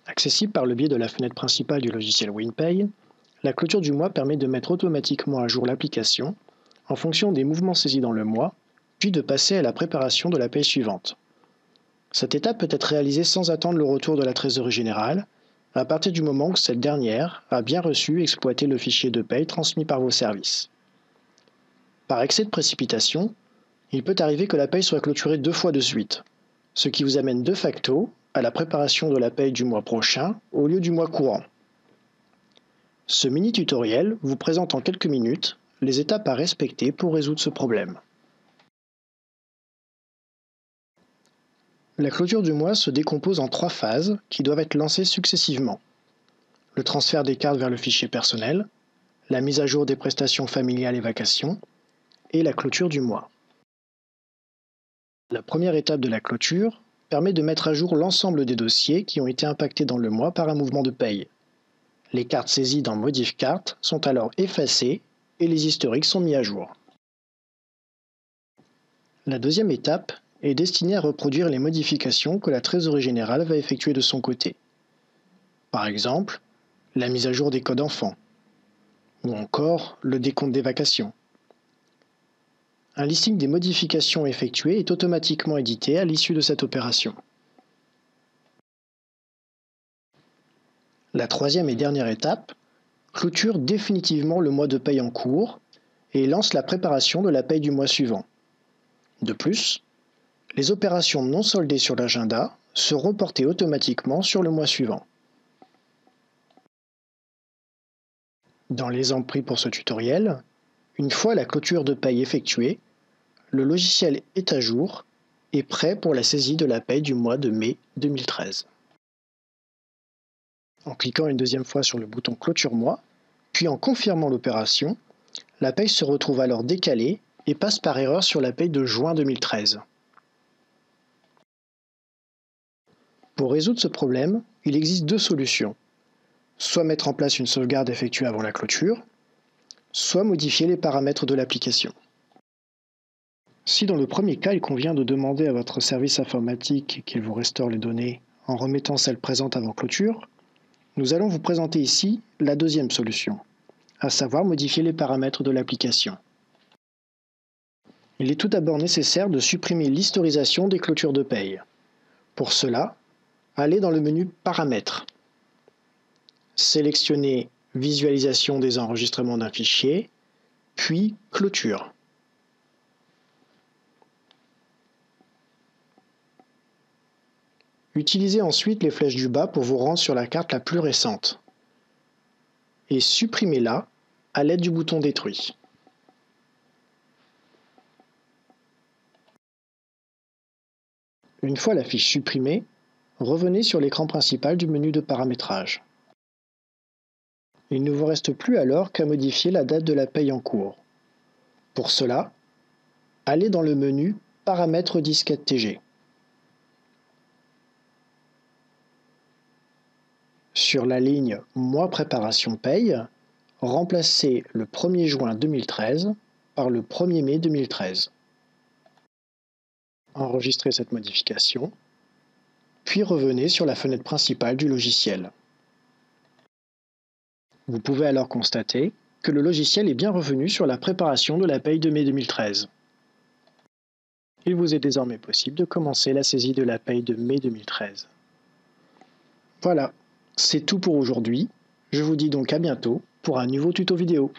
Accessible par le biais de la fenêtre principale du logiciel WinPay, la clôture du mois permet de mettre automatiquement à jour l'application en fonction des mouvements saisis dans le mois, puis de passer à la préparation de la paye suivante. Cette étape peut être réalisée sans attendre le retour de la trésorerie générale, à partir du moment où cette dernière a bien reçu et exploité le fichier de paye transmis par vos services. Par excès de précipitation, il peut arriver que la paye soit clôturée 2 fois de suite, ce qui vous amène de facto à la préparation de la paye du mois prochain au lieu du mois courant. Ce mini-tutoriel vous présente en quelques minutes les étapes à respecter pour résoudre ce problème. La clôture du mois se décompose en 3 phases qui doivent être lancées successivement. Le transfert des cartes vers le fichier personnel, la mise à jour des prestations familiales et vacations, et la clôture du mois. La première étape de la clôture permet de mettre à jour l'ensemble des dossiers qui ont été impactés dans le mois par un mouvement de paye. Les cartes saisies dans Modif Carte sont alors effacées et les historiques sont mis à jour. La deuxième étape est destinée à reproduire les modifications que la trésorerie générale va effectuer de son côté. Par exemple, la mise à jour des codes enfants, ou encore le décompte des vacations. Un listing des modifications effectuées est automatiquement édité à l'issue de cette opération. La troisième et dernière étape clôture définitivement le mois de paye en cours et lance la préparation de la paye du mois suivant. De plus, les opérations non soldées sur l'agenda seront reportées automatiquement sur le mois suivant. Dans l'exemple pris pour ce tutoriel, une fois la clôture de paye effectuée, le logiciel est à jour et prêt pour la saisie de la paye du mois de mai 2013. En cliquant une deuxième fois sur le bouton Clôture mois, puis en confirmant l'opération, la paye se retrouve alors décalée et passe par erreur sur la paye de juin 2013. Pour résoudre ce problème, il existe 2 solutions. Soit mettre en place une sauvegarde effectuée avant la clôture, soit modifier les paramètres de l'application. Si dans le premier cas, il convient de demander à votre service informatique qu'il vous restaure les données en remettant celles présentes avant clôture, nous allons vous présenter ici la deuxième solution, à savoir modifier les paramètres de l'application. Il est tout d'abord nécessaire de supprimer l'historisation des clôtures de paye. Pour cela, allez dans le menu Paramètres. Sélectionnez Visualisation des enregistrements d'un fichier, puis Clôture. Utilisez ensuite les flèches du bas pour vous rendre sur la carte la plus récente et supprimez-la à l'aide du bouton Détruit. Une fois la fiche supprimée, revenez sur l'écran principal du menu de paramétrage. Il ne vous reste plus alors qu'à modifier la date de la paye en cours. Pour cela, allez dans le menu Paramètres disquette TG. Sur la ligne Mois préparation paye, remplacez le 1er juin 2013 par le 1er mai 2013. Enregistrez cette modification, puis revenez sur la fenêtre principale du logiciel. Vous pouvez alors constater que le logiciel est bien revenu sur la préparation de la paye de mai 2013. Il vous est désormais possible de commencer la saisie de la paye de mai 2013. Voilà, c'est tout pour aujourd'hui. Je vous dis donc à bientôt pour un nouveau tuto vidéo.